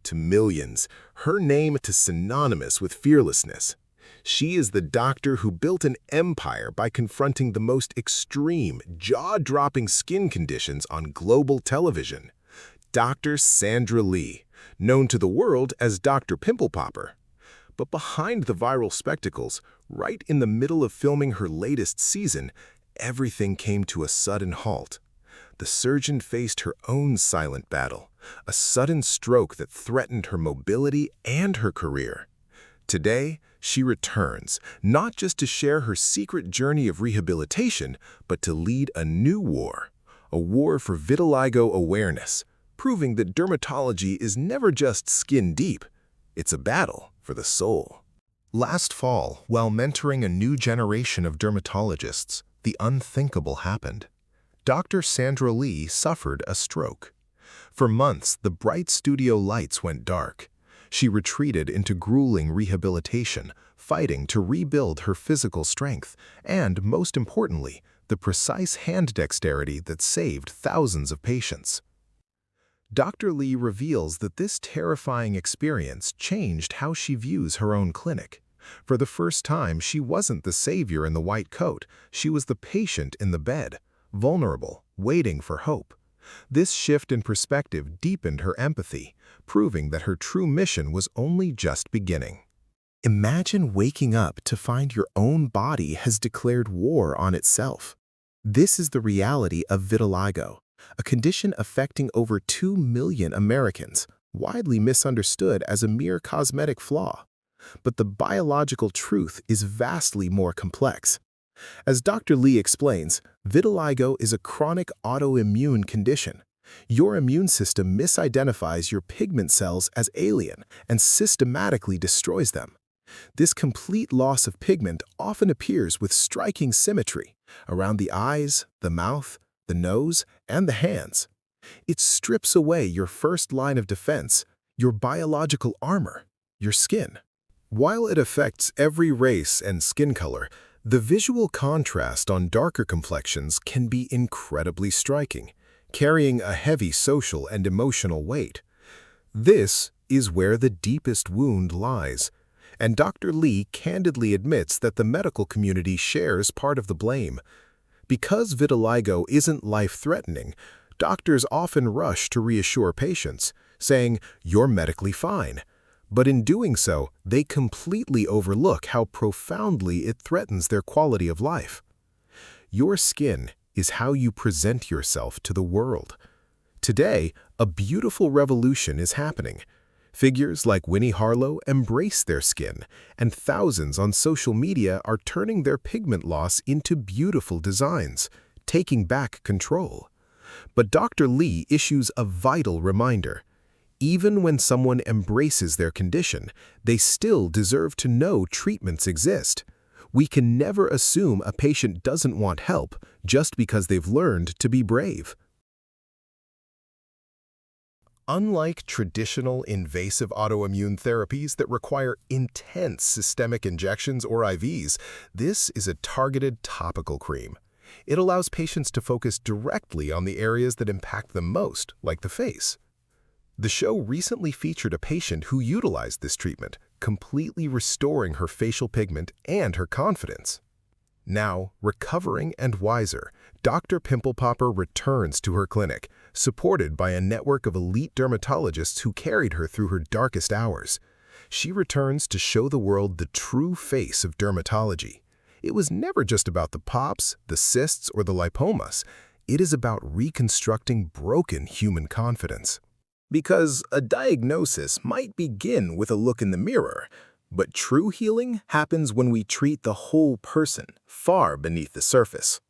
to millions, her name is synonymous with fearlessness. She is the doctor who built an empire by confronting the most extreme, jaw-dropping skin conditions on global television. Dr. Sandra Lee, known to the world as Dr. Pimple Popper. But behind the viral spectacles, right in the middle of filming her latest season, everything came to a sudden halt. The surgeon faced her own silent battle, a sudden stroke that threatened her mobility and her career. Today, she returns, not just to share her secret journey of rehabilitation, but to lead a new war, a war for vitiligo awareness, proving that dermatology is never just skin deep, it's a battle for the soul. Last fall, while mentoring a new generation of dermatologists, the unthinkable happened. Dr. Sandra Lee suffered a stroke. For months, the bright studio lights went dark. She retreated into grueling rehabilitation, fighting to rebuild her physical strength and, most importantly, the precise hand dexterity that saved thousands of patients. Dr. Lee reveals that this terrifying experience changed how she views her own clinic. For the first time, she wasn't the savior in the white coat, she was the patient in the bed, vulnerable, waiting for hope. This shift in perspective deepened her empathy, proving that her true mission was only just beginning. Imagine waking up to find your own body has declared war on itself. This is the reality of vitiligo, a condition affecting over 2 million Americans, widely misunderstood as a mere cosmetic flaw. But the biological truth is vastly more complex. As Dr. Lee explains, vitiligo is a chronic autoimmune condition. Your immune system misidentifies your pigment cells as alien and systematically destroys them. This complete loss of pigment often appears with striking symmetry around the eyes, the mouth, the nose, and the hands. It strips away your first line of defense, your biological armor, your skin. While it affects every race and skin color, the visual contrast on darker complexions can be incredibly striking, carrying a heavy social and emotional weight. This is where the deepest wound lies, and Dr. Lee candidly admits that the medical community shares part of the blame. Because vitiligo isn't life-threatening, doctors often rush to reassure patients, saying, "You're medically fine." But in doing so, they completely overlook how profoundly it threatens their quality of life. Your skin is how you present yourself to the world. Today, a beautiful revolution is happening. Figures like Winnie Harlow embrace their skin, and thousands on social media are turning their pigment loss into beautiful designs, taking back control. But Dr. Lee issues a vital reminder. Even when someone embraces their condition, they still deserve to know treatments exist. We can never assume a patient doesn't want help just because they've learned to be brave. Unlike traditional invasive autoimmune therapies that require intense systemic injections or IVs, this is a targeted topical cream. It allows patients to focus directly on the areas that impact them most, like the face. The show recently featured a patient who utilized this treatment, completely restoring her facial pigment and her confidence. Now, recovering and wiser, Dr. Pimple Popper returns to her clinic, supported by a network of elite dermatologists who carried her through her darkest hours. She returns to show the world the true face of dermatology. It was never just about the pops, the cysts, or the lipomas. It is about reconstructing broken human confidence. Because a diagnosis might begin with a look in the mirror, but true healing happens when we treat the whole person, far beneath the surface.